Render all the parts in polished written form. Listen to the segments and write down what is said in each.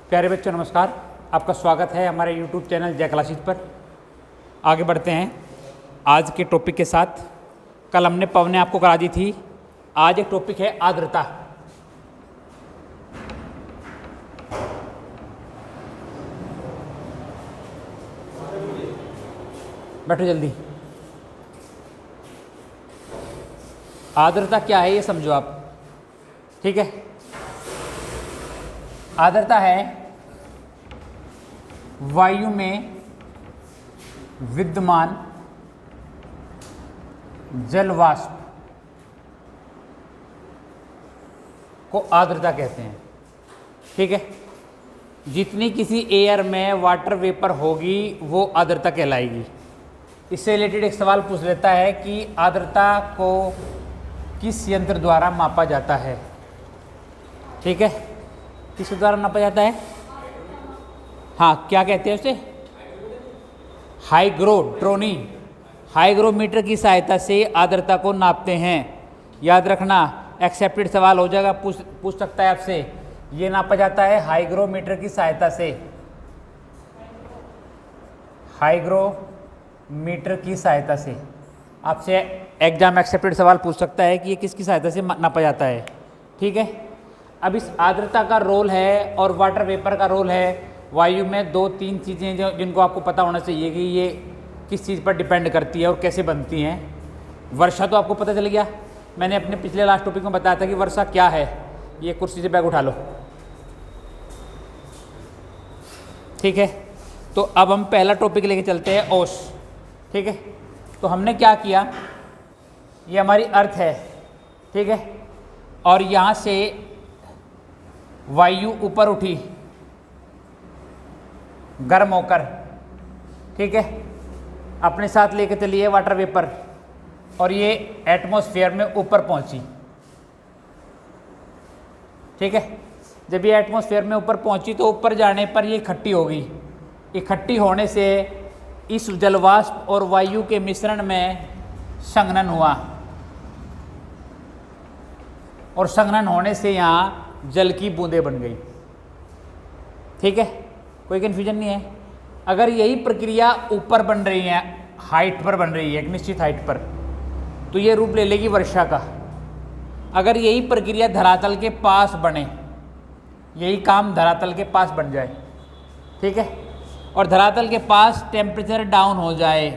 प्यारे बच्चों नमस्कार, आपका स्वागत है हमारे YouTube चैनल जय क्लासेस पर। आगे बढ़ते हैं आज के टॉपिक के साथ। कल हमने पव ने आपको करा दी थी, आज एक टॉपिक है आर्द्रता। बैठो जल्दी। आर्द्रता क्या है ये समझो आप, ठीक है। आर्द्रता है वायु में विद्यमान जल वाष्प को आर्द्रता कहते हैं, ठीक है। जितनी किसी एयर में वाटर वेपर होगी वो आर्द्रता कहलाएगी। इससे रिलेटेड एक सवाल पूछ लेता है कि आर्द्रता को किस यंत्र द्वारा मापा जाता है, ठीक है। किस द्वारा नापा जाता है? हाँ, क्या कहते हैं उसे? हाइग्रोट्रोनी। हाइग्रोमीटर की सहायता से आर्द्रता को नापते हैं। याद रखना, एक्सेप्टेड सवाल हो जाएगा, पूछ सकता है आपसे। ये नापा जाता है हाइग्रोमीटर की सहायता से। हाइग्रोमीटर की सहायता से आपसे एग्जाम एक्सेप्टेड सवाल पूछ सकता है कि ये किसकी सहायता से नापा जाता है, ठीक है। अब इस आर्द्रता का रोल है और वाटर वेपर का रोल है। वायु में दो तीन चीज़ें जो जिनको आपको पता होना चाहिए कि ये किस चीज़ पर डिपेंड करती है और कैसे बनती हैं। वर्षा तो आपको पता चल गया, मैंने अपने पिछले लास्ट टॉपिक में बताया था कि वर्षा क्या है। ये कुर्सी से बैग उठा लो, ठीक है। तो अब हम पहला टॉपिक लेके चलते हैं, ओस, ठीक है। तो हमने क्या किया, ये हमारी अर्थ है, ठीक है। और यहाँ से वायु ऊपर उठी गर्म होकर, ठीक है, अपने साथ लेके चलिए वाटर वेपर, और ये एटमॉस्फेयर में ऊपर पहुंची, ठीक है। जब ये एटमॉस्फेयर में ऊपर पहुंची तो ऊपर जाने पर ये इकट्ठी हो गई। इकट्ठी होने से इस जलवाष्प और वायु के मिश्रण में संघनन हुआ, और संघनन होने से यहाँ जल की बूंदें बन गई, ठीक है। कोई कन्फ्यूजन नहीं है। अगर यही प्रक्रिया ऊपर बन रही है, हाइट पर बन रही है, एक निश्चित हाइट पर, तो ये रूप ले लेगी वर्षा का। अगर यही प्रक्रिया धरातल के पास बने, यही काम धरातल के पास बन जाए, ठीक है, और धरातल के पास टेम्परेचर डाउन हो जाए,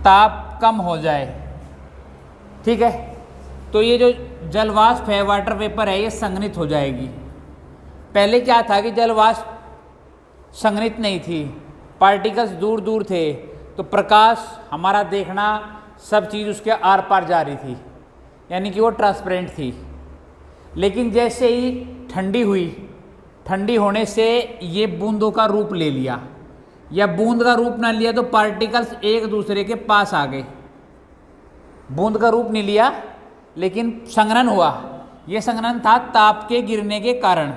ताप कम हो जाए, ठीक है, तो ये जो जलवाष्प है, वाटर वेपर है, ये संघनित हो जाएगी। पहले क्या था कि जलवाष्प संघनित नहीं थी, पार्टिकल्स दूर दूर थे, तो प्रकाश हमारा देखना सब चीज़ उसके आर पार जा रही थी, यानी कि वो ट्रांसपेरेंट थी। लेकिन जैसे ही ठंडी हुई, ठंडी होने से ये बूंदों का रूप ले लिया, या बूंद का रूप ना लिया तो पार्टिकल्स एक दूसरे के पास आ गए। बूंद का रूप नहीं लिया लेकिन संघनन हुआ। ये संघनन था ताप के गिरने के कारण।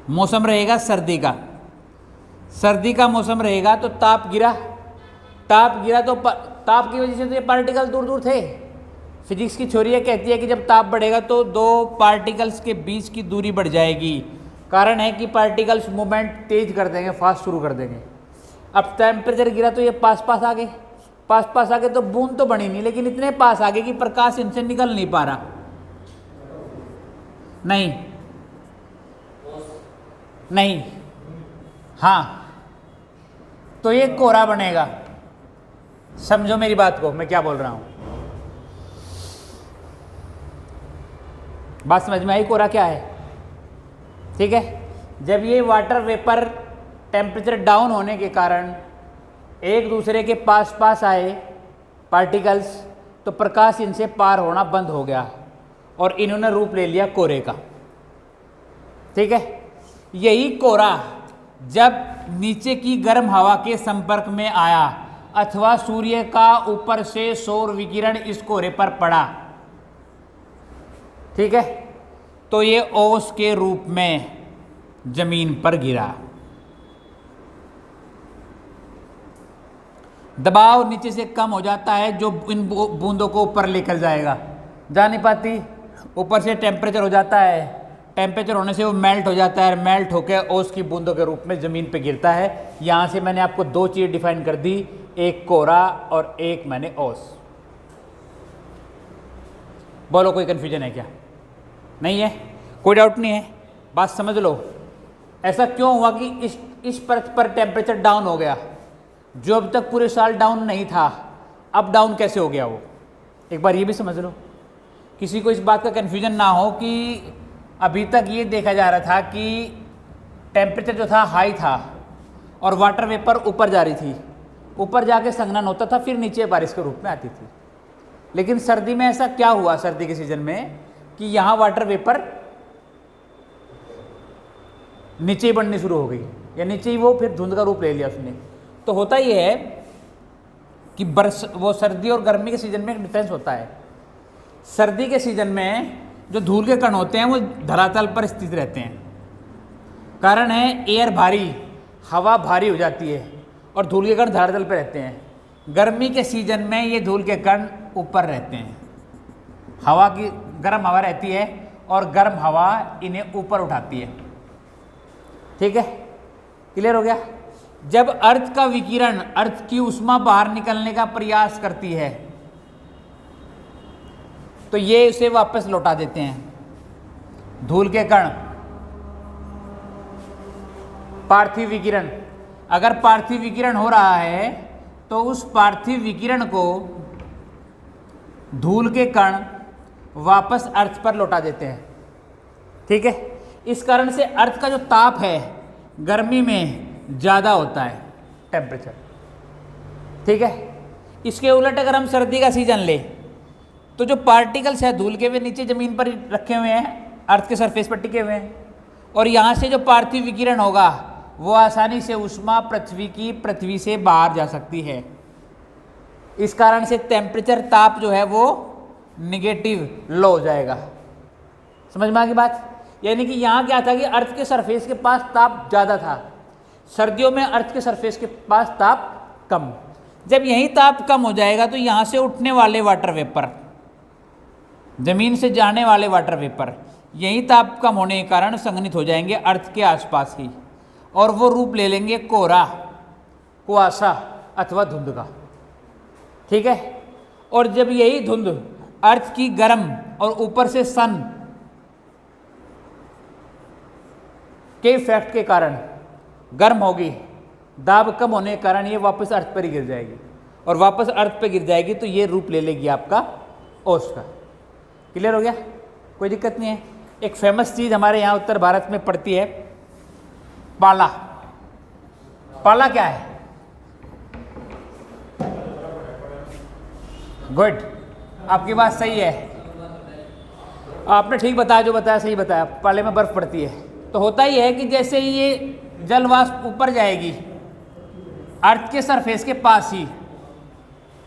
मौसम रहेगा सर्दी का, सर्दी का मौसम रहेगा तो ताप गिरा, ताप गिरा तो ताप की वजह से तो ये पार्टिकल दूर दूर थे। फिजिक्स की थ्योरी कहती है कि जब ताप बढ़ेगा तो दो पार्टिकल्स के बीच की दूरी बढ़ जाएगी। कारण है कि पार्टिकल्स मूवमेंट तेज कर देंगे, फास्ट शुरू कर देंगे। अब टेम्परेचर गिरा तो ये पास पास आ गए, पास पास आ गए तो बूंद तो बनी नहीं, लेकिन इतने पास आ गए कि प्रकाश इनसे निकल नहीं पा रहा। नहीं, हाँ, तो ये कोहरा बनेगा। समझो मेरी बात को, मैं क्या बोल रहा हूं। बात समझ में आई? कोहरा क्या है, ठीक है। जब ये वाटर वेपर टेम्परेचर डाउन होने के कारण एक दूसरे के पास पास आए पार्टिकल्स, तो प्रकाश इनसे पार होना बंद हो गया और इन्होंने रूप ले लिया कोहरे का, ठीक है। यही कोहरा जब नीचे की गर्म हवा के संपर्क में आया अथवा सूर्य का ऊपर से सौर विकिरण इस कोहरे पर पड़ा, ठीक है, तो ये ओस के रूप में जमीन पर गिरा। दबाव नीचे से कम हो जाता है जो इन बूंदों को ऊपर लेकर जाएगा। जा नहीं पाती, ऊपर से टेम्परेचर हो जाता है, टेम्परेचर होने से वो मेल्ट हो जाता है, मेल्ट होकर ओस की बूंदों के रूप में ज़मीन पे गिरता है। यहाँ से मैंने आपको दो चीज़ डिफाइन कर दी, एक कोरा और एक मैंने ओस। बोलो कोई कन्फ्यूजन है क्या? नहीं है, कोई डाउट नहीं है, बात समझ लो। ऐसा क्यों हुआ कि इस परत पर टेम्परेचर डाउन हो गया, जो अब तक पूरे साल डाउन नहीं था, अब डाउन कैसे हो गया वो? एक बार ये भी समझ लो, किसी को इस बात का कन्फ्यूजन ना हो कि अभी तक ये देखा जा रहा था कि टेम्परेचर जो था हाई था और वाटर वेपर ऊपर जा रही थी, ऊपर जाके संघनन होता था, फिर नीचे बारिश के रूप में आती थी। लेकिन सर्दी में ऐसा क्या हुआ, सर्दी के सीजन में, कि यहाँ वाटर वेपर नीचे ही बढ़नी शुरू हो गई, या नीचे ही वो फिर धुंध का रूप ले लिया उसने। तो होता ये है कि वो सर्दी और गर्मी के सीजन में एक डिफरेंस होता है। सर्दी के सीजन में जो धूल के कण होते हैं वो धरातल पर स्थित रहते हैं, कारण है एयर भारी, हवा भारी हो जाती है और धूल के कण धरातल पर रहते हैं। गर्मी के सीजन में ये धूल के कण ऊपर रहते हैं, हवा की गर्म हवा रहती है और गर्म हवा इन्हें ऊपर उठाती है। ठीक है, क्लियर हो गया? जब अर्थ का विकिरण, अर्थ की ऊष्मा बाहर निकलने का प्रयास करती है तो ये उसे वापस लौटा देते हैं। धूल के कण, पार्थिव विकिरण, अगर पार्थिव विकिरण हो रहा है तो उस पार्थिव विकिरण को धूल के कण वापस अर्थ पर लौटा देते हैं। ठीक है, इस कारण से अर्थ का जो ताप है गर्मी में ज़्यादा होता है टेम्परेचर। ठीक है, इसके उलट अगर हम सर्दी का सीजन लें तो जो पार्टिकल्स है धूल के, वे नीचे ज़मीन पर रखे हुए हैं, अर्थ के सरफेस पर टिके हुए हैं, और यहाँ से जो पार्थिव विकिरण होगा वो आसानी से ऊष्मा पृथ्वी से बाहर जा सकती है। इस कारण से टेम्परेचर, ताप जो है वो निगेटिव लो हो जाएगा। समझ में आ गई बात? यानी कि यहाँ क्या था कि अर्थ के सरफेस के पास ताप ज़्यादा था, सर्दियों में अर्थ के सरफेस के पास ताप कम। जब यही ताप कम हो जाएगा तो यहाँ से उठने वाले वाटर वेपर, जमीन से जाने वाले वाटर वेपर, यही ताप कम होने के कारण संघनित हो जाएंगे अर्थ के आसपास ही, और वो रूप ले लेंगे कोहरा, कुआसा अथवा धुंध का। ठीक है, और जब यही धुंध अर्थ की गर्म और ऊपर से सन के इफेक्ट के कारण गर्म होगी, दाब कम होने के कारण ये वापस अर्थ पर ही गिर जाएगी, और वापस अर्थ पर गिर जाएगी तो ये रूप ले लेगी आपका ओस का। क्लियर हो गया? कोई दिक्कत नहीं है। एक फेमस चीज़ हमारे यहाँ उत्तर भारत में पड़ती है, पाला। पाला क्या है? गुड, आपकी बात सही है, आपने ठीक बताया, जो बताया सही बताया। पाले में बर्फ पड़ती है। तो होता ही है कि जैसे ही ये जल वाष्प ऊपर जाएगी अर्थ के सरफेस के पास ही,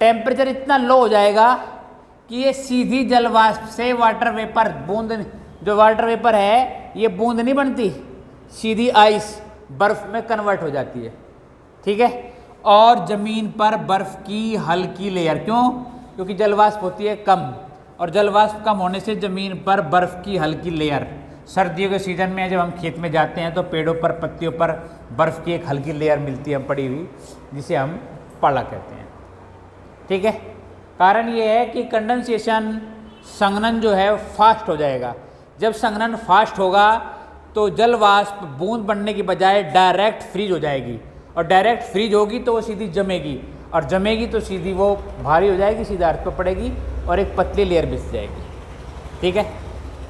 टेम्परेचर इतना लो हो जाएगा कि ये सीधी जल वाष्प से वाटर वेपर, बूंद, जो वाटर वेपर है ये बूंद नहीं बनती, सीधी आइस, बर्फ में कन्वर्ट हो जाती है। ठीक है, और ज़मीन पर बर्फ़ की हल्की लेयर, क्यों? क्योंकि जल वाष्प होती है कम, और जल वाष्प कम होने से ज़मीन पर बर्फ़ की हल्की लेयर। सर्दियों के सीज़न में जब हम खेत में जाते हैं तो पेड़ों पर, पत्तियों पर बर्फ़ की एक हल्की लेयर मिलती है पड़ी हुई, जिसे हम पाला कहते हैं। ठीक है, कारण ये है कि कंडेंसेशन, संघनन जो है फास्ट हो जाएगा। जब संघनन फास्ट होगा तो जल वाष्प बूंद बनने की बजाय डायरेक्ट फ्रीज हो जाएगी, और डायरेक्ट फ्रीज होगी तो वो सीधी जमेगी, और जमेगी तो सीधी वो भारी हो जाएगी, सीधा अर्थ पर पड़ेगी और एक पतली लेयर बिछ जाएगी। ठीक है,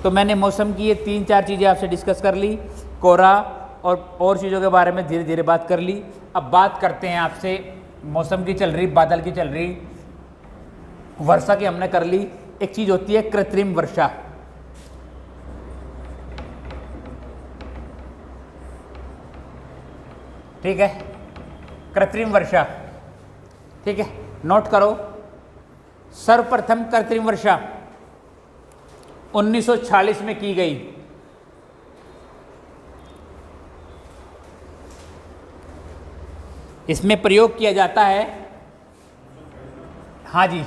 तो मैंने मौसम की ये 3-4 चीज़ें आपसे डिस्कस कर ली, कोहरा और चीज़ों के बारे में धीरे धीरे बात कर ली। अब बात करते हैं आपसे, मौसम की चल रही, बादल की चल रही, वर्षा की हमने कर ली। एक चीज़ होती है कृत्रिम वर्षा। ठीक है, कृत्रिम वर्षा। ठीक है, नोट करो, सर्वप्रथम कृत्रिम वर्षा 1946 में की गई। इसमें प्रयोग किया जाता है, हाँ जी,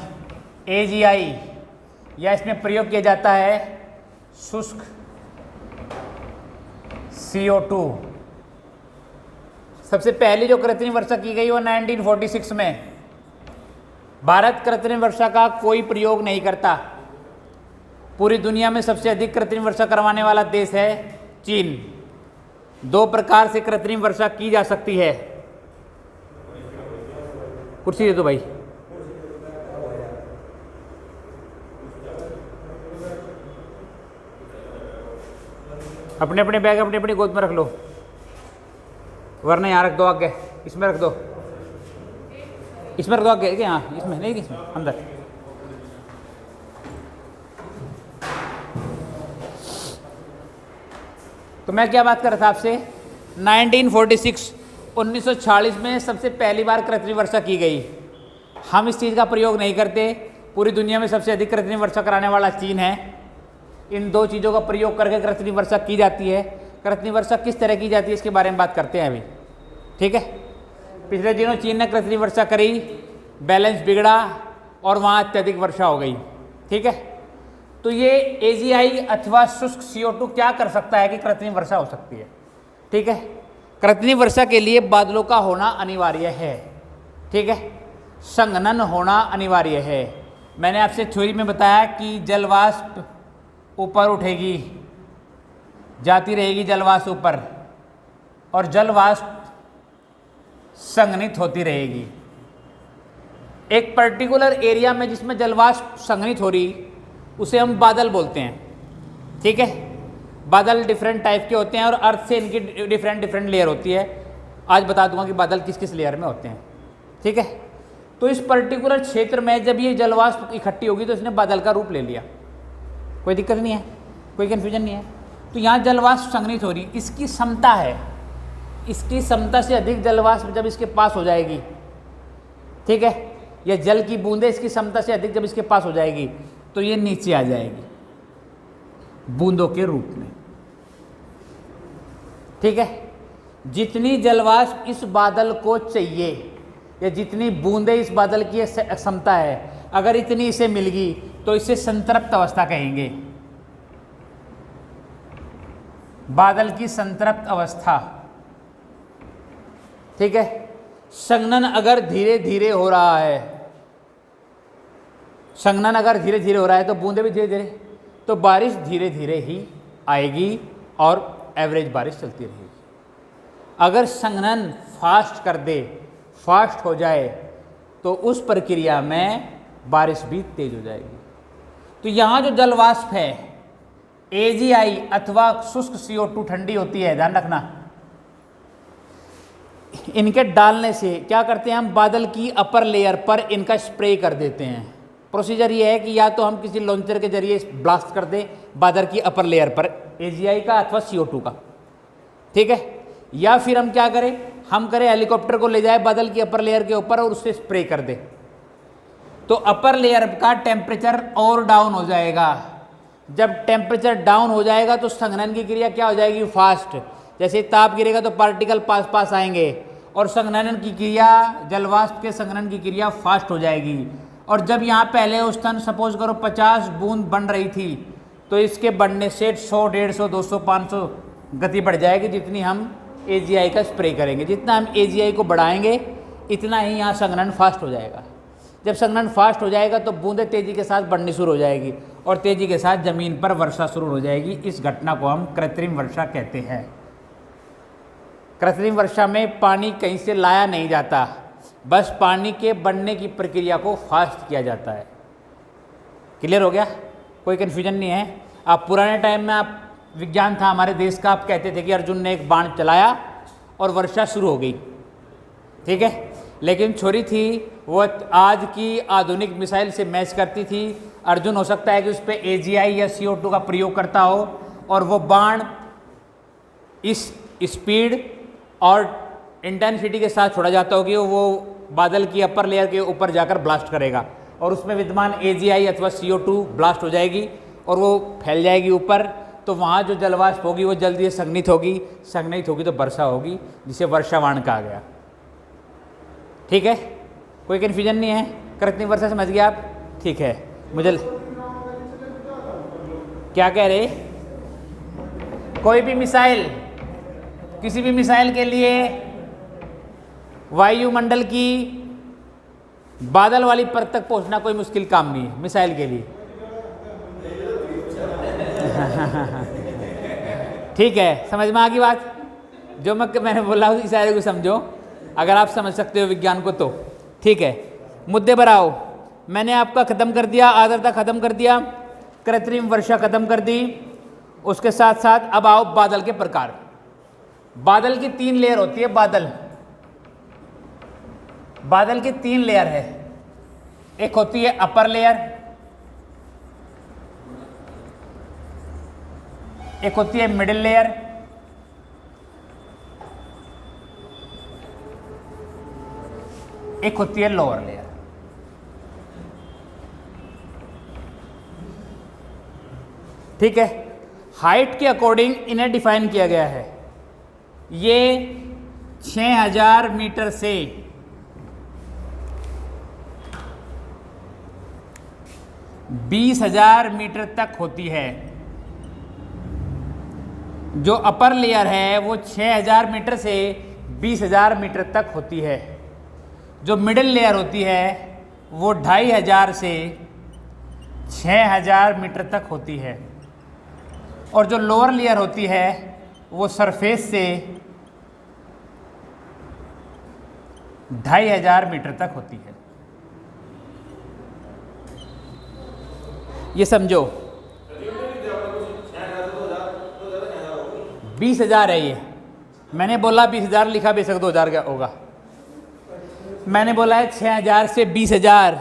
AGI, या इसमें प्रयोग किया जाता है शुष्क CO2। सबसे पहली जो कृत्रिम वर्षा की गई वो 1946 में। भारत कृत्रिम वर्षा का कोई प्रयोग नहीं करता। पूरी दुनिया में सबसे अधिक कृत्रिम वर्षा करवाने वाला देश है चीन। 2 प्रकार से कृत्रिम वर्षा की जा सकती है। कुर्सी दे दो भाई। अपने अपने बैग अपनी अपनी गोद में रख लो, वरना यहाँ रख दो आगे, इसमें रख दो, इसमें रख दो आगे, यहाँ इसमें नहीं, इसमें अंदर। तो मैं क्या बात कर रहा था आपसे, 1946 में सबसे पहली बार कृत्रिम वर्षा की गई। हम इस चीज़ का प्रयोग नहीं करते। पूरी दुनिया में सबसे अधिक कृत्रिम वर्षा कराने वाला चीन है। इन 2 चीज़ों का प्रयोग करके कृत्रिम वर्षा की जाती है। कृत्रिम वर्षा किस तरह की जाती है इसके बारे में बात करते हैं अभी, ठीक है। पिछले दिनों चीन ने कृत्रिम वर्षा करी, बैलेंस बिगड़ा और वहाँ अत्यधिक वर्षा हो गई, ठीक है। तो ये AGI अथवा शुष्क CO2 क्या कर सकता है कि कृत्रिम वर्षा हो सकती है, ठीक है। कृत्रिम वर्षा के लिए बादलों का होना अनिवार्य है, ठीक है। संघनन होना अनिवार्य है। मैंने आपसे थ्योरी में बताया कि जलवाष्प ऊपर उठेगी, जाती रहेगी जलवाष्प ऊपर, और जलवाष्प संघनित होती रहेगी। एक पर्टिकुलर एरिया में जिसमें जलवाष्प संघनित हो रही, उसे हम बादल बोलते हैं, ठीक है। बादल डिफरेंट टाइप के होते हैं और अर्थ से इनकी डिफरेंट लेयर होती है। आज बता दूंगा कि बादल किस किस लेयर में होते हैं, ठीक है। तो इस पर्टिकुलर क्षेत्र में जब ये जलवाष्प इकट्ठी होगी तो इसने बादल का रूप ले लिया। कोई दिक्कत नहीं है, कोई कन्फ्यूजन नहीं है। तो यहाँ जलवाष्प संघनित हो रही, इसकी क्षमता है, इसकी क्षमता से अधिक जलवाष्प जब इसके पास हो जाएगी, ठीक है, या जल की बूंदें इसकी क्षमता से अधिक जब इसके पास हो जाएगी तो ये नीचे आ जाएगी बूंदों के रूप में, ठीक है। जितनी जलवाष्प इस बादल को चाहिए या जितनी बूंदें इस बादल की क्षमता है, अगर इतनी इसे मिल गई तो इसे संतृप्त अवस्था कहेंगे। बादल की संतृप्त अवस्था, ठीक है। संघनन अगर धीरे धीरे हो रहा है, संघनन अगर धीरे धीरे हो रहा है तो बूंदें भी धीरे धीरे, तो बारिश धीरे धीरे ही आएगी और एवरेज बारिश चलती रहेगी। अगर संघनन फास्ट कर दे, फास्ट हो जाए, तो उस प्रक्रिया में बारिश भी तेज हो जाएगी। तो यहाँ जो जलवाष्प है AGI अथवा शुष्क CO2 ठंडी होती है, ध्यान रखना। इनके डालने से क्या करते हैं, हम बादल की अपर लेयर पर इनका स्प्रे कर देते हैं। प्रोसीजर ये है कि या तो हम किसी लॉन्चर के जरिए ब्लास्ट कर दें बादल की अपर लेयर पर AGI का अथवा CO2 का, ठीक है, या फिर हम क्या करें, हम करें हेलीकॉप्टर को ले जाए बादल की अपर लेयर के ऊपर और उससे स्प्रे कर दे, तो अपर लेयर का टेम्परेचर और डाउन हो जाएगा। जब टेम्परेचर डाउन हो जाएगा तो संघनन की क्रिया क्या हो जाएगी, फास्ट। जैसे ताप गिरेगा तो पार्टिकल पास पास आएंगे और संघनन की क्रिया, जलवाष्प के संघनन की क्रिया फास्ट हो जाएगी। और जब यहाँ पहले औसतन सपोज करो 50 बूंद बन रही थी, तो इसके बढ़ने से 100, 150, 200, 500 गति बढ़ जाएगी जितनी हम AGI का स्प्रे करेंगे। जितना हम AGI को बढ़ाएंगे इतना ही यहाँ संघनन फास्ट हो जाएगा। जब संघनन फास्ट हो जाएगा तो बूंदें तेज़ी के साथ बढ़नी शुरू हो जाएगी और तेज़ी के साथ ज़मीन पर वर्षा शुरू हो जाएगी। इस घटना को हम कृत्रिम वर्षा कहते हैं। कृत्रिम वर्षा में पानी कहीं से लाया नहीं जाता, बस पानी के बढ़ने की प्रक्रिया को फास्ट किया जाता है। क्लियर हो गया, कोई कन्फ्यूजन नहीं है। आप पुराने टाइम में, आप विज्ञान था हमारे देश का, आप कहते थे कि अर्जुन ने एक बाण चलाया और वर्षा शुरू हो गई, ठीक है। लेकिन छोरी थी वो आज की आधुनिक मिसाइल से मैच करती थी। अर्जुन हो सकता है कि उस पर AGI या CO2 का प्रयोग करता हो और वो बाण इस स्पीड और इंटेंसिटी के साथ छोड़ा जाता हो कि वो बादल की अपर लेयर के ऊपर जाकर ब्लास्ट करेगा और उसमें विद्यमान AGI अथवा CO2 ब्लास्ट हो जाएगी और वो फैल जाएगी ऊपर। तो वहाँ जो जलवाष्प होगी वो जल्दी से संघनित होगी तो वर्षा होगी, जिसे वर्षावाण कहा गया, ठीक है। कोई कन्फ्यूजन नहीं है, कृत्रिम वर्षा समझ गए आप, ठीक है। मुझे क्या कह रहे? कोई भी मिसाइल, किसी भी मिसाइल के लिए वायुमंडल की बादल वाली परत तक पहुंचना कोई मुश्किल काम नहीं है मिसाइल के लिए। ठीक है, समझ में आ गई बात? जो मैंने बोला उस इशारे को समझो, अगर आप समझ सकते हो विज्ञान को तो। ठीक है, मुद्दे पर आओ। मैंने आपका ख़त्म कर दिया, आर्द्रता ख़त्म कर दिया, कृत्रिम वर्षा ख़त्म कर दी। उसके साथ साथ अब आओ बादल के प्रकार। बादल की 3 लेयर होती है। बादल की 3 लेयर है। एक होती है अपर लेयर, एक होती है मिडिल लेयर, एक होती है लोअर लेयर। ठीक है, हाइट के अकॉर्डिंग इन्हें डिफाइन किया गया है। ये 6000 मीटर से 20,000 मीटर तक होती है। जो अपर लेयर है वो 6000 मीटर से 20,000 मीटर तक होती है। जो मिडिल लेयर होती है वो 2500 से 6000 मीटर तक होती है। और जो लोअर लेयर होती है वो सरफेस से 2500 मीटर तक होती है। ये समझो, 20,000 है ये। मैंने बोला 20,000, लिखा बेशक 2,000 का होगा। मैंने बोला है 6000 से 20,000,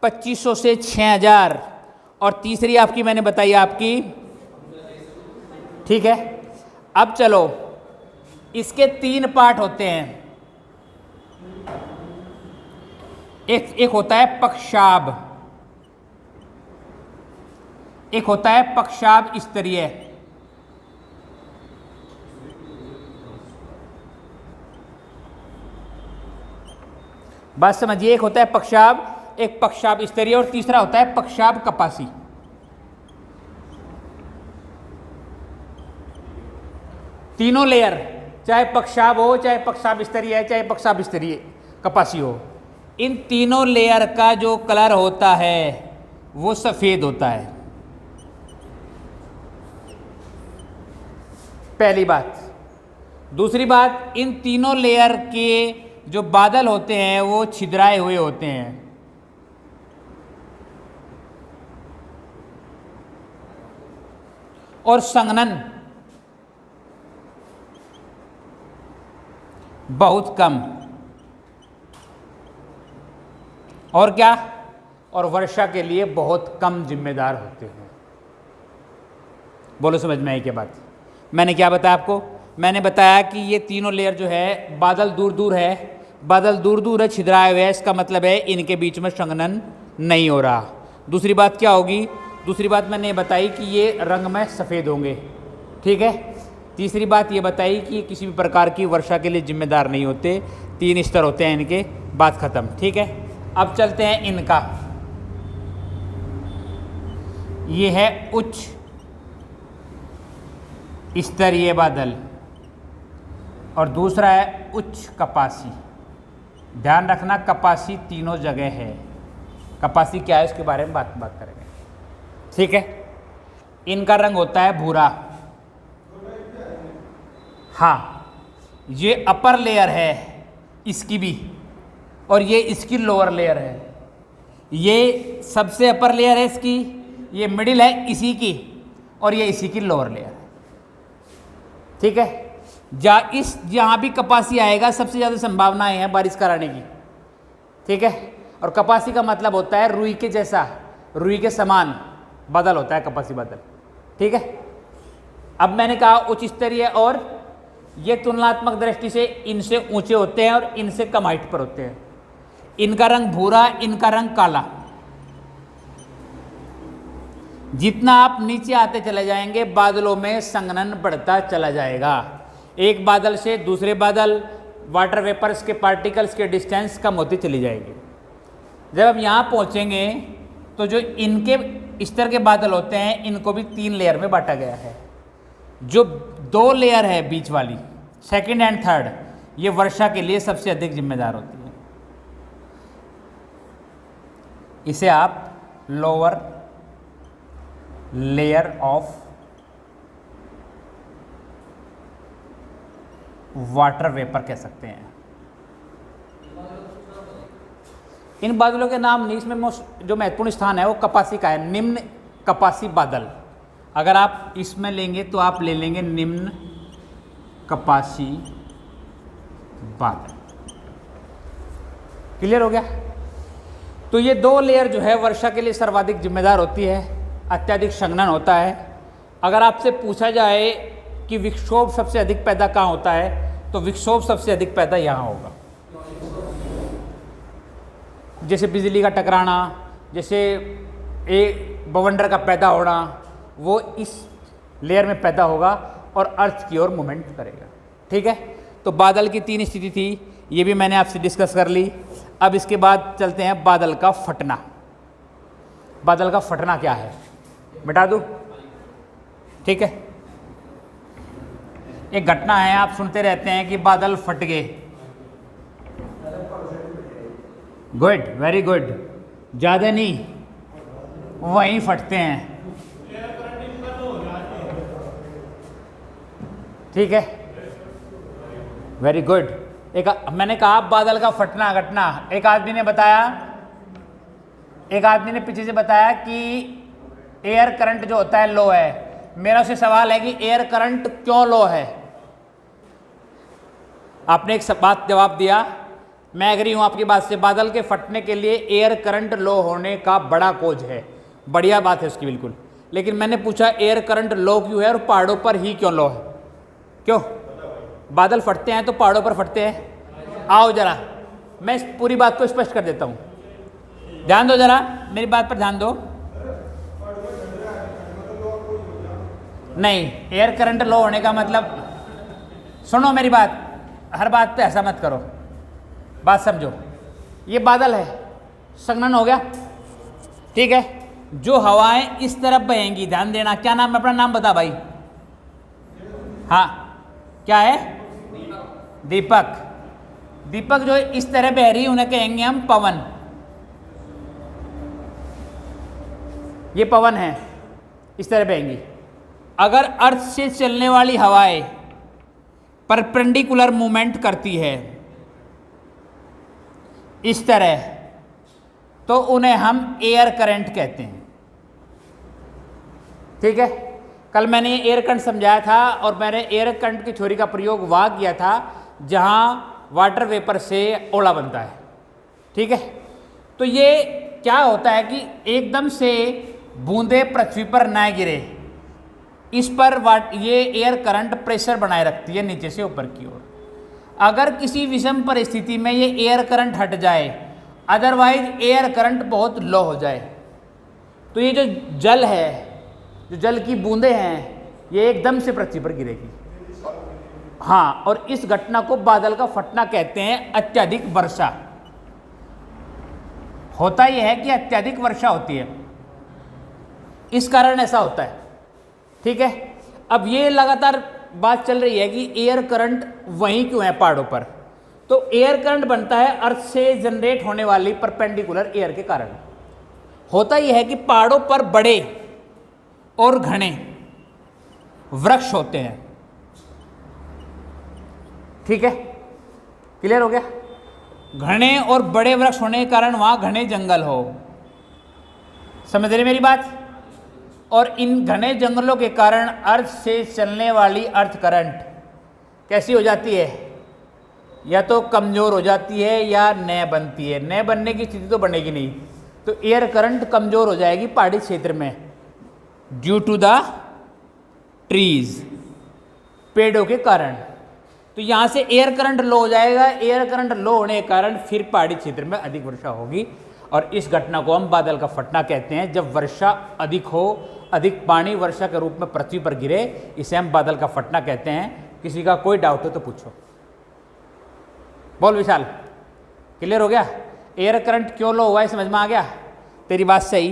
2500 से 6000, और तीसरी आपकी मैंने बताई आपकी। ठीक है, अब चलो, इसके 3 पार्ट होते हैं। एक होता है पक्षाभ, एक होता है पक्षाभ स्तरीय। बात समझिए, एक होता है पक्षाभ, एक पक्षाभ स्तरीय, और तीसरा होता है पक्षाभ कपासी। तीनों लेयर, चाहे पक्षाभ हो, चाहे पक्षाभ स्तरीय है, चाहे पक्षाभ स्तरीय कपासी हो, इन तीनों लेयर का जो कलर होता है वो सफ़ेद होता है। पहली बात। दूसरी बात, इन तीनों लेयर के जो बादल होते हैं वो छिद्राए हुए होते हैं। और संघनन बहुत कम। और क्या? और वर्षा के लिए बहुत कम जिम्मेदार होते हैं। बोलो, समझ में आई क्या बात? मैंने क्या बताया आपको? मैंने बताया कि ये तीनों लेयर जो है, बादल दूर दूर है, बादल दूर दूर है, छिद्राए हुए है, इसका मतलब है इनके बीच में संघनन नहीं हो रहा। दूसरी बात क्या होगी? दूसरी बात मैंने ये बताई कि ये रंग में सफ़ेद होंगे। ठीक है। तीसरी बात ये बताई कि किसी भी प्रकार की वर्षा के लिए जिम्मेदार नहीं होते। 3 स्तर होते हैं इनके, बात ख़त्म। ठीक है, अब चलते हैं इनका। ये है उच्च स्तरीय बादल और दूसरा है उच्च कपासी। ध्यान रखना, कपासी तीनों जगह है। कपासी क्या है इसके बारे में बात करेंगे। ठीक है, इनका रंग होता है भूरा। हाँ, ये अपर लेयर है इसकी भी, और ये इसकी लोअर लेयर है। ये सबसे अपर लेयर है इसकी, ये मिडिल है इसी की, और ये इसी की लोअर लेयर है। ठीक है, जहाँ भी कपासी आएगा सबसे ज़्यादा संभावनाएं हैं बारिश कराने की। ठीक है, और कपासी का मतलब होता है रुई के जैसा, रुई के समान बादल होता है कपासी बादल। ठीक है, अब मैंने कहा उच्च स्तरीय, और ये तुलनात्मक दृष्टि से इनसे ऊंचे होते हैं और इनसे कम हाइट पर होते हैं। इनका रंग भूरा, इनका रंग काला। जितना आप नीचे आते चले जाएंगे बादलों में संघनन बढ़ता चला जाएगा। एक बादल से दूसरे बादल, वाटर वेपर्स के पार्टिकल्स के डिस्टेंस कम होती चली जाएगी। जब हम यहाँ पहुँचेंगे तो जो इनके इस तरह के बादल होते हैं इनको भी 3 लेयर में बांटा गया है। जो 2 लेयर है बीच वाली, सेकंड एंड थर्ड, ये वर्षा के लिए सबसे अधिक जिम्मेदार होती है। इसे आप lower layer of water vapour कह सकते हैं। इन बादलों के नाम नहीं, इसमें जो महत्वपूर्ण स्थान है वो कपासी का है, निम्न कपासी बादल। अगर आप इसमें लेंगे तो आप ले लेंगे निम्न कपासी बादल। क्लियर हो गया? तो ये 2 लेयर जो है वर्षा के लिए सर्वाधिक जिम्मेदार होती है, अत्यधिक संघनन होता है। अगर आपसे पूछा जाए कि विक्षोभ सबसे अधिक पैदा कहाँ होता है, तो विक्षोभ सबसे अधिक पैदा यहाँ होगा। जैसे बिजली का टकराना, जैसे एक बवंडर का पैदा होना, वो इस लेयर में पैदा होगा और अर्थ की ओर मूवमेंट करेगा। ठीक है, तो बादल की 3 स्थिति थी, ये भी मैंने आपसे डिस्कस कर ली। अब इसके बाद चलते हैं बादल का फटना। बादल का फटना क्या है, बता दूं? ठीक है, एक घटना है, आप सुनते रहते हैं कि बादल फट गए। गुड, वेरी गुड, ज़्यादा नहीं, वहीं फटते हैं। ठीक है, वेरी गुड। एक मैंने कहा बादल का फटना घटना, एक आदमी ने पीछे से बताया कि एयर करंट जो होता है लो है। मेरा उससे सवाल है कि एयर करंट क्यों लो है? आपने एक बात जवाब दिया, मैं एग्री हूं आपकी बात से, बादल के फटने के लिए एयर करंट लो होने का बड़ा कोज है, बढ़िया बात है उसकी बिल्कुल। लेकिन मैंने पूछा एयर करंट लो क्यों है और पहाड़ों पर ही क्यों लो है? क्यों बादल फटते हैं तो पहाड़ों पर फटते हैं? आओ जरा मैं इस पूरी बात को स्पष्ट कर देता हूं, ध्यान दो जरा, मेरी बात पर ध्यान दो। नहीं, एयर करंट लो होने का मतलब, सुनो मेरी बात, हर बात पे ऐसा मत करो, बात समझो। ये बादल है, संघनन हो गया, ठीक है। जो हवाएं इस तरफ बहेंगी, ध्यान देना, क्या नाम है अपना? नाम बता भाई। हाँ, क्या है? दीपक। दीपक जो इस तरह बह रही उन्हें कहेंगे हम पवन। ये पवन है, इस तरह बहेंगी। अगर अर्थ से चलने वाली हवाएं परपेंडिकुलर मूवमेंट करती है इस तरह, तो उन्हें हम एयर करंट कहते हैं। ठीक है, कल मैंने एयर करंट समझाया था और मैंने एयर करंट की थ्योरी का प्रयोग वहाँ किया था जहाँ वाटर वेपर से ओला बनता है। ठीक है, तो ये क्या होता है कि एकदम से बूंदे पृथ्वी पर ना गिरे, इस पर ये एयर करंट प्रेशर बनाए रखती है नीचे से ऊपर की ओर। अगर किसी विषम परिस्थिति में ये एयर करंट हट जाए, अदरवाइज एयर करंट बहुत लो हो जाए, तो ये जो जल है, जो जल की बूंदें हैं, ये एकदम से पृथ्वी पर गिरेगी। हाँ, और इस घटना को बादल का फटना कहते हैं। अत्यधिक वर्षा होता यह है कि अत्यधिक वर्षा होती है, इस कारण ऐसा होता है। ठीक है, अब ये लगातार बात चल रही है कि एयर करंट वहीं क्यों है पहाड़ों पर। तो एयर करंट बनता है अर्थ से जनरेट होने वाली परपेंडिकुलर एयर के कारण। होता यह है कि पहाड़ों पर बड़े और घने वृक्ष होते हैं। ठीक है, क्लियर हो गया? घने और बड़े वृक्ष होने के कारण वहां घने जंगल हो, समझ रहे मेरी बात? और इन घने जंगलों के कारण अर्थ से चलने वाली अर्थ करंट कैसी हो जाती है? या तो कमज़ोर हो जाती है या नए बनती है। नए बनने की स्थिति तो बनेगी नहीं, तो एयर करंट कमज़ोर हो जाएगी पहाड़ी क्षेत्र में ड्यू टू द ट्रीज, पेड़ों के कारण। तो यहाँ से एयर करंट लो हो जाएगा। एयर करंट लो होने के कारण फिर पहाड़ी क्षेत्र में अधिक वर्षा होगी, और इस घटना को हम बादल का फटना कहते हैं। जब वर्षा अधिक हो, अधिक पानी वर्षा के रूप में पृथ्वी पर गिरे, इसे हम बादल का फटना कहते हैं। किसी का कोई डाउट हो तो पूछो। बोल विशाल, क्लियर हो गया? एयर करंट क्यों लो हुआ है समझ में आ गया? तेरी बात सही,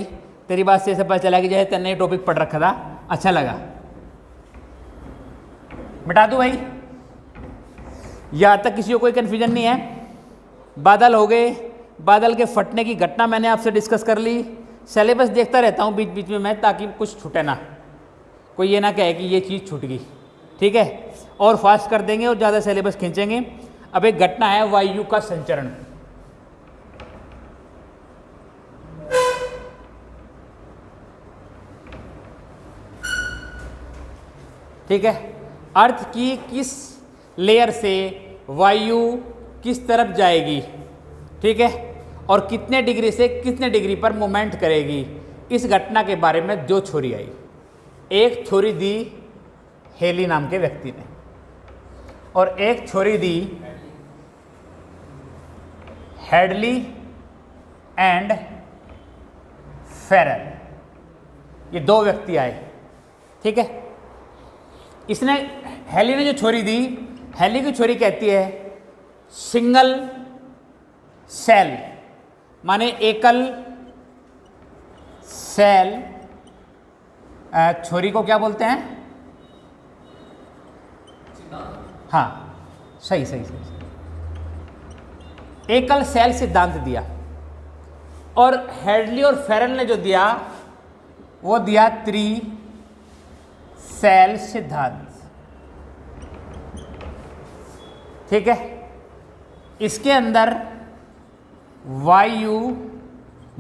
तेरी बात से पता चला कि जो है तेने टॉपिक पढ़ रखा था, अच्छा लगा। मिटा दूँ भाई, यहाँ तक किसी को कोई कन्फ्यूजन नहीं है। बादल हो गए, बादल के फटने की घटना मैंने आपसे डिस्कस कर ली। सिलेबस देखता रहता हूँ बीच बीच में मैं, ताकि कुछ छूटे ना, कोई ये ना कहे कि ये चीज़ छूट गई, ठीक है। और फास्ट कर देंगे और ज़्यादा सिलेबस खींचेंगे। अब एक घटना है वायु का संचरण। ठीक है, अर्थ की किस लेयर से वायु किस तरफ जाएगी, ठीक है, और कितने डिग्री से कितने डिग्री पर मूवमेंट करेगी, इस घटना के बारे में 2 थ्योरी आई। एक थ्योरी दी हेली नाम के व्यक्ति ने और एक थ्योरी दी हेडली एंड फेरल। ये 2 व्यक्ति आए, ठीक है। इसने हेली ने जो थ्योरी दी, हेली की थ्योरी कहती है सिंगल सेल, माने एकल सेल। थ्योरी को क्या बोलते हैं? हाँ, सही सही सही, एकल सेल सिद्धांत दिया। और हेडली और फेरल ने जो दिया वो दिया त्रि सेल सिद्धांत, ठीक है। इसके अंदर वायु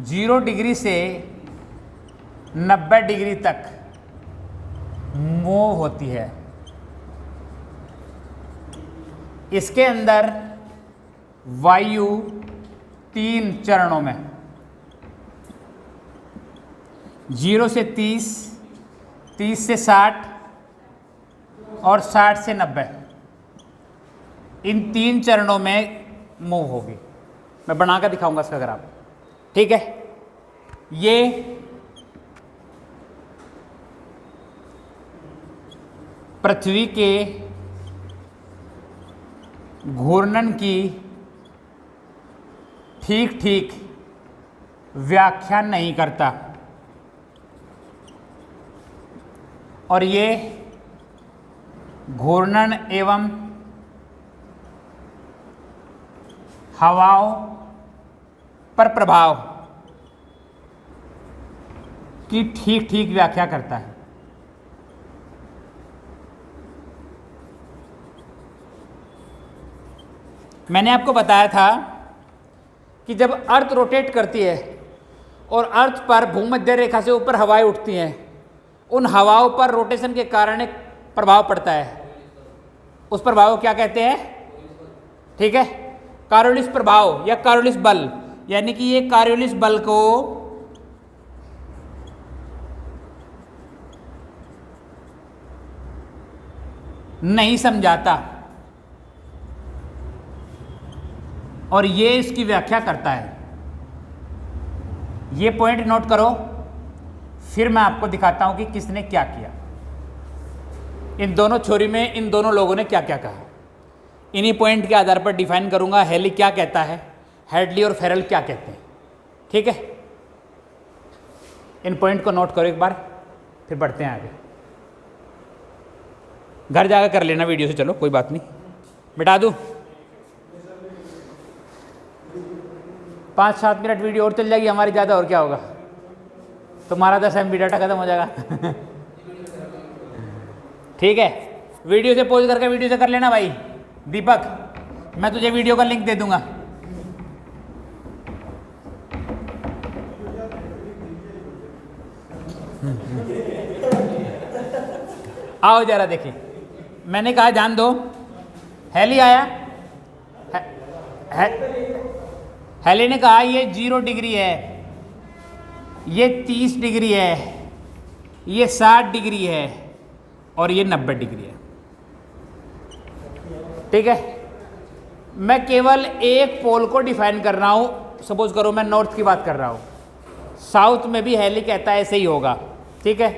0 डिग्री से 90 डिग्री तक मूव होती है। इसके अंदर वायु 3 चरणों में 0 से 30, 30 से 60 और 60 से 90, इन 3 चरणों में मूव होगी। मैं बना कर दिखाऊंगा इसका ग्राफ, ठीक है। ये पृथ्वी के घूर्णन की ठीक ठीक व्याख्या नहीं करता, और ये घूर्णन एवं हवाओं पर प्रभाव की ठीक ठीक व्याख्या करता है। मैंने आपको बताया था कि जब अर्थ रोटेट करती है और अर्थ पर भूमध्य रेखा से ऊपर हवाएं उठती हैं, उन हवाओं पर रोटेशन के कारण एक प्रभाव पड़ता है। उस प्रभाव को क्या कहते हैं? ठीक है, कॉरियोलिस प्रभाव या कॉरियोलिस बल। यानी कि ये कॉरियोलिस बल को नहीं समझाता और ये इसकी व्याख्या करता है। ये पॉइंट नोट करो, फिर मैं आपको दिखाता हूं कि किसने क्या किया। इन दोनों थ्योरी में इन दोनों लोगों ने क्या क्या कहा, इन्हीं पॉइंट के आधार पर डिफाइन करूंगा। हेली क्या कहता है, हेडली और फेरल क्या कहते हैं, ठीक है। इन पॉइंट को नोट करो एक बार, फिर बढ़ते हैं आगे। घर जाकर कर लेना वीडियो से, चलो कोई बात नहीं, मिटा दूँ। 5-7 मिनट वीडियो और चल जाएगी हमारी, ज़्यादा और क्या होगा। तुम्हारा 10 MB डाटा खत्म हो जाएगा। ठीक है, वीडियो से पॉज करके वीडियो से कर लेना भाई। दीपक, मैं तुझे वीडियो का लिंक दे दूंगा। आओ जरा देखिए, मैंने कहा जान दो। हेली आया, हेली ने कहा ये 0 डिग्री है, ये 30 डिग्री है, ये 60 डिग्री है और ये 90 डिग्री है, ठीक है। मैं केवल एक पोल को डिफाइन कर रहा हूँ। सपोज करो मैं नॉर्थ की बात कर रहा हूँ, साउथ में भी हेली कहता है ऐसे ही होगा, ठीक है।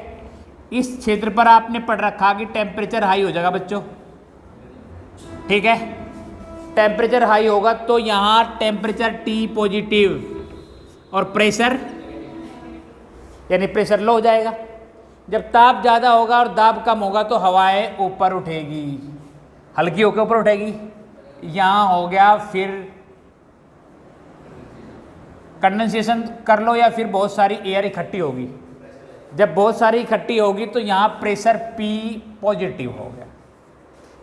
इस क्षेत्र पर आपने पढ़ रखा कि टेम्परेचर हाई हो जाएगा बच्चों, ठीक है। टेम्परेचर हाई होगा तो यहाँ टेम्परेचर T पॉजिटिव और प्रेशर यानी प्रेशर लो हो जाएगा। जब ताप ज़्यादा होगा और दाब कम होगा तो हवाएं ऊपर उठेगी, हल्की होकर ऊपर उठेगी। यहाँ हो गया, फिर कंडेंसेशन कर लो या फिर बहुत सारी एयर इकट्ठी होगी। जब बहुत सारी इकट्ठी होगी तो यहाँ प्रेशर P पॉजिटिव हो गया।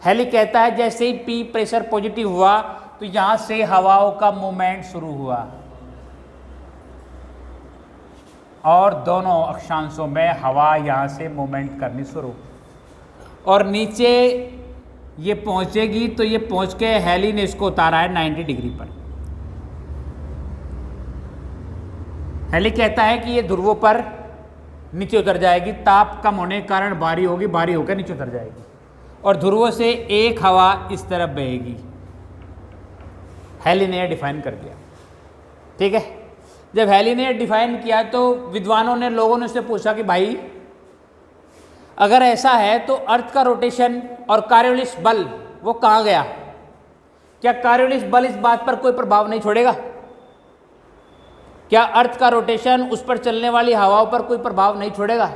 हेली कहता है जैसे ही P प्रेशर पॉजिटिव हुआ तो यहाँ से हवाओं का मूवमेंट शुरू हुआ और दोनों अक्षांशों में हवा यहाँ से मूवमेंट करनी शुरू, और नीचे ये पहुँचेगी तो ये पहुँच के हेली ने इसको उतारा है 90 डिग्री पर। हेली कहता है कि ये ध्रुवों पर नीचे उतर जाएगी, ताप कम होने के कारण भारी होगी, भारी होकर नीचे उतर जाएगी और ध्रुवों से एक हवा इस तरफ बहेगी। हेली ने यह डिफाइन कर दिया। ठीक है, जब हेली ने डिफाइन किया तो विद्वानों ने, लोगों ने उससे पूछा कि भाई अगर ऐसा है तो अर्थ का रोटेशन और कार्योलिस बल वो कहाँ गया? क्या कार्योलिस बल इस बात पर कोई प्रभाव नहीं छोड़ेगा? क्या अर्थ का रोटेशन उस पर चलने वाली हवाओं पर कोई प्रभाव नहीं छोड़ेगा?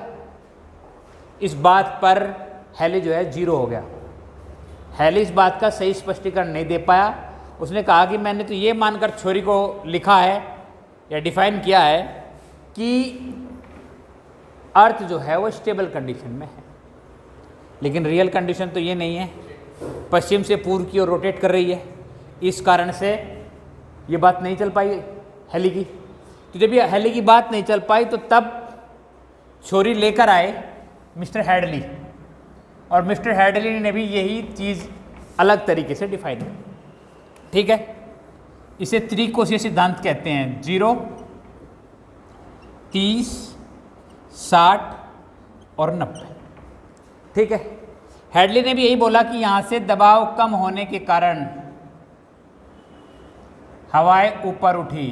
इस बात पर हेली जो है जीरो हो गया। हेली इस बात का सही स्पष्टीकरण नहीं दे पाया। उसने कहा कि मैंने तो ये मानकर थ्योरी को लिखा है या डिफाइन किया है कि अर्थ जो है वो स्टेबल कंडीशन में है, लेकिन रियल कंडीशन तो ये नहीं है। पश्चिम से पूर्व की ओर रोटेट कर रही है, इस कारण से ये बात नहीं चल पाई हेली की। तो जब ये हेली की बात नहीं चल पाई तो तब थ्योरी लेकर आए मिस्टर हैडली, और मिस्टर हैडली ने भी यही चीज़ अलग तरीके से डिफाइन की। ठीक है, इसे त्रिकोशीय सिद्धांत कहते हैं। 0, 30, 60 और 90। ठीक है, हैडली ने भी यही बोला कि यहाँ से दबाव कम होने के कारण हवाएं ऊपर उठी।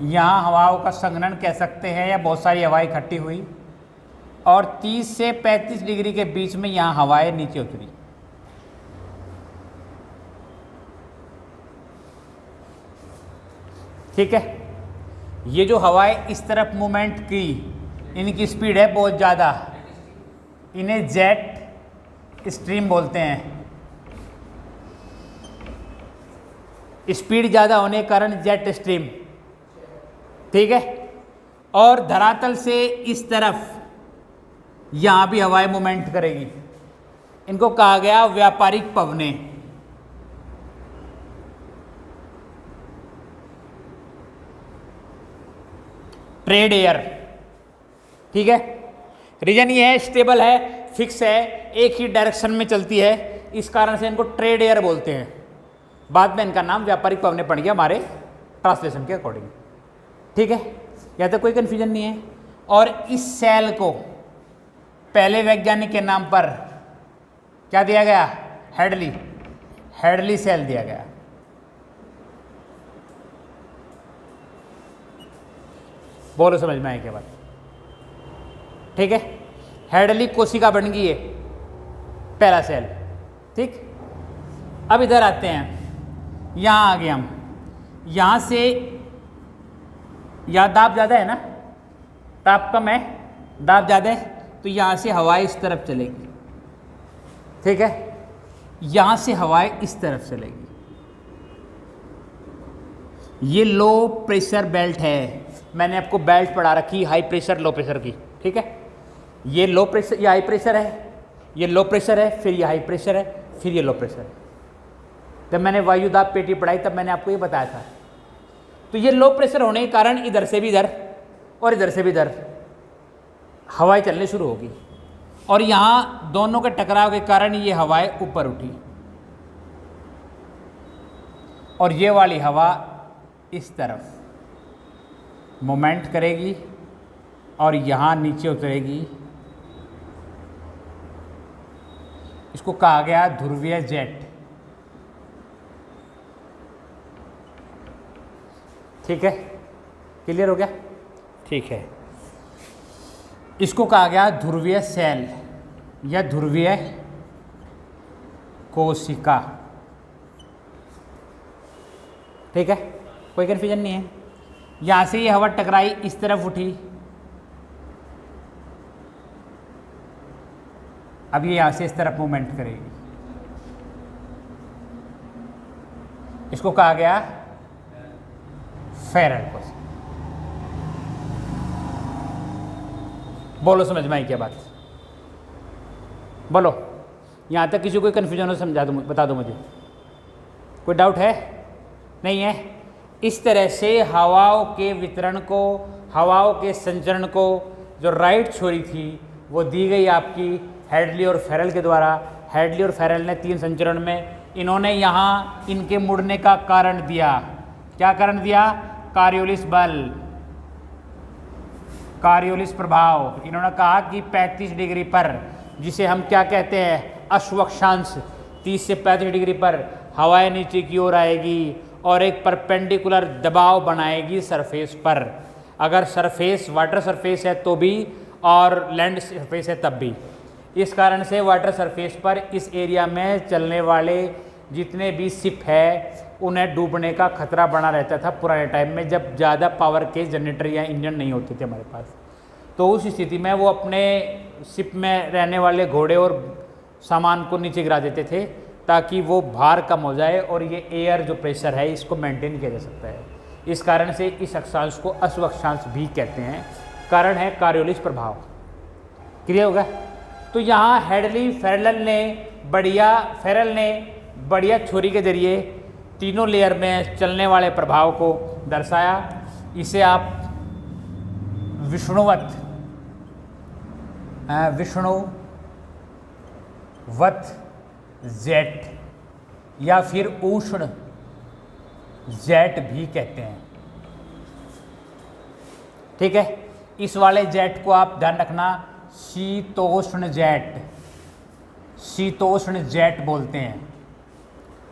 यहाँ हवाओं का संघनन कह सकते हैं या बहुत सारी हवाएं इकट्ठी हुई, और 30 से 35 डिग्री के बीच में यहाँ हवाएं नीचे उतरी। ठीक है, ये जो हवाएं इस तरफ मूवमेंट की, इनकी स्पीड है बहुत ज़्यादा, इन्हें जेट स्ट्रीम बोलते हैं। स्पीड ज़्यादा होने के कारण जेट स्ट्रीम। ठीक है, और धरातल से इस तरफ यहाँ भी हवाएं मूवमेंट करेगी। इनको कहा गया व्यापारिक पवनें। Trade air. ठीक है, रीजन ये है स्टेबल है, फिक्स है, एक ही डायरेक्शन में चलती है, इस कारण से इनको ट्रेड एयर बोलते हैं। बाद में इनका नाम व्यापारिक पवनें पड़ गया हमारे ट्रांसलेशन के अकॉर्डिंग। ठीक है, यहाँ तक कोई कन्फ्यूजन नहीं है। और इस सेल को पहले वैज्ञानिक के नाम पर क्या दिया गया? हैडली। हैडली सेल दिया गया। बोलो समझ में आए क्या बात? ठीक है, हैडली कोशिका बन गई है, पहला सेल। ठीक, अब इधर आते हैं, यहाँ आ गए हम। यहाँ से यहाँ दाब ज़्यादा है ना, ताप कम है, दाब ज़्यादा है, तो यहाँ से हवाएं इस तरफ चलेगी। ठीक है, यहाँ से हवाएं इस तरफ चलेगी। ये लो प्रेशर बेल्ट है। मैंने आपको बेल्ट पढ़ा रखी हाई प्रेशर लो प्रेशर की। ठीक है, ये लो प्रेशर, ये हाई प्रेशर है, ये लो प्रेशर है, फिर ये हाई प्रेशर है, फिर ये लो प्रेशर है। जब मैंने वायुदाब पेटी पढ़ाई तब मैंने आपको ये बताया था। तो ये लो प्रेशर होने के कारण इधर से भी इधर और इधर से भी इधर हवाएं चलनी शुरू होगी, और यहाँ दोनों के टकराव के कारण ये हवाएं ऊपर उठी, और ये वाली हवा इस तरफ मोमेंट करेगी और यहाँ नीचे उतरेगी। इसको कहा गया ध्रुवीय जेट। ठीक है, क्लियर हो गया? ठीक है, इसको कहा गया ध्रुवीय सेल या ध्रुवीय कोशिका। ठीक है, कोई कन्फ्यूजन नहीं है। यहाँ से ये हवा टकराई, इस तरफ उठी, अब ये यहाँ से इस तरफ मूवमेंट करेगी। इसको कहा गया फेरेड फोर्स। बोलो समझ में आई क्या बात? बोलो, यहाँ तक किसी को कोई कन्फ्यूजन हो समझा दो, बता दो मुझे। कोई डाउट है? नहीं है? इस तरह से हवाओं के वितरण को, हवाओं के संचरण को जो राइट थ्योरी थी वो दी गई आपकी हेडली और फेरल के द्वारा। हेडली और फेरल ने 3 संचरण में इन्होंने यहाँ इनके मुड़ने का कारण दिया। क्या कारण दिया? कॉरियोलिस बल, कॉरियोलिस प्रभाव। इन्होंने कहा कि 35 डिग्री पर, जिसे हम क्या कहते हैं अश्वक्षांश, 30 से 35 डिग्री पर हवाएं नीचे की ओर आएगी और एक परपेंडिकुलर दबाव बनाएगी सरफेस पर। अगर सरफेस वाटर सरफेस है तो भी और लैंड सरफेस है तब भी। इस कारण से वाटर सरफेस पर इस एरिया में चलने वाले जितने भी शिप है उन्हें डूबने का खतरा बना रहता था पुराने टाइम में, जब ज़्यादा पावर के जनरेटर या इंजन नहीं होते थे हमारे पास। तो उस स्थिति में वो अपने शिप में रहने वाले घोड़े और सामान को नीचे गिरा देते थे ताकि वो भार कम हो जाए और ये एयर जो प्रेशर है इसको मेंटेन किया जा सकता है। इस कारण से इस अक्षांश को अश्व अक्षांश भी कहते हैं। कारण है कॉरियोलिस प्रभाव। क्लियर होगा? तो यहाँ हेडली फेरल ने बढ़िया थ्योरी के जरिए तीनों लेयर में चलने वाले प्रभाव को दर्शाया। इसे आप विष्णुवत जेट या फिर उष्ण जेट भी कहते हैं। ठीक है? इस वाले जेट को आप ध्यान रखना शीतोष्ण जेट बोलते हैं।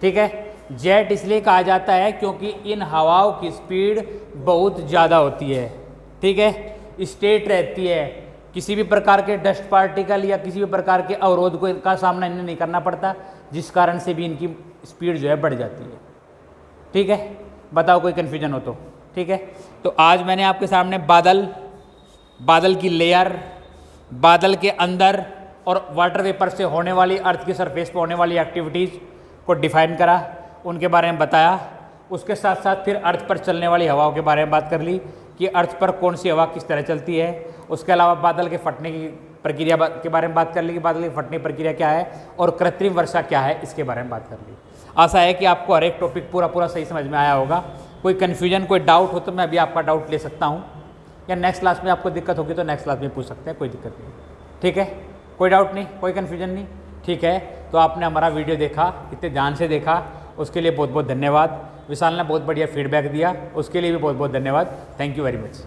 ठीक है? जेट इसलिए कहा जाता है क्योंकि इन हवाओं की स्पीड बहुत ज़्यादा होती है। ठीक है? स्ट्रेट रहती है, किसी भी प्रकार के डस्ट पार्टिकल या किसी भी प्रकार के अवरोध को इनका सामना इन्हें नहीं करना पड़ता, जिस कारण से भी इनकी स्पीड जो है बढ़ जाती है। ठीक है? बताओ कोई कन्फ्यूजन हो तो। ठीक है? तो आज मैंने आपके सामने बादल की लेयर, बादल के अंदर और वाटर वेपर से होने वाली, अर्थ की सरफेस पर होने वाली एक्टिविटीज़ को डिफाइन करा, उनके बारे में बताया। उसके साथ साथ फिर अर्थ पर चलने वाली हवाओं के बारे में बात कर ली कि अर्थ पर कौन सी हवा किस तरह चलती है। उसके अलावा बादल के फटने की प्रक्रिया के बारे में बात कर ली कि बादल की फटने की प्रक्रिया क्या है और कृत्रिम वर्षा क्या है, इसके बारे में बात कर ली। आशा है कि आपको हर एक टॉपिक पूरा सही समझ में आया होगा। कोई कन्फ्यूजन, कोई डाउट हो तो मैं अभी आपका डाउट ले सकता हूँ, या नेक्स्ट क्लास में आपको दिक्कत होगी तो नेक्स्ट क्लास में पूछ सकते हैं, कोई दिक्कत नहीं। ठीक है? कोई डाउट नहीं, कोई कन्फ्यूजन नहीं। ठीक है? तो आपने हमारा वीडियो देखा, इतने ध्यान से देखा, उसके लिए बहुत बहुत धन्यवाद। विशाल ने बहुत बढ़िया फीडबैक दिया, उसके लिए भी बहुत बहुत धन्यवाद। Thank you very much.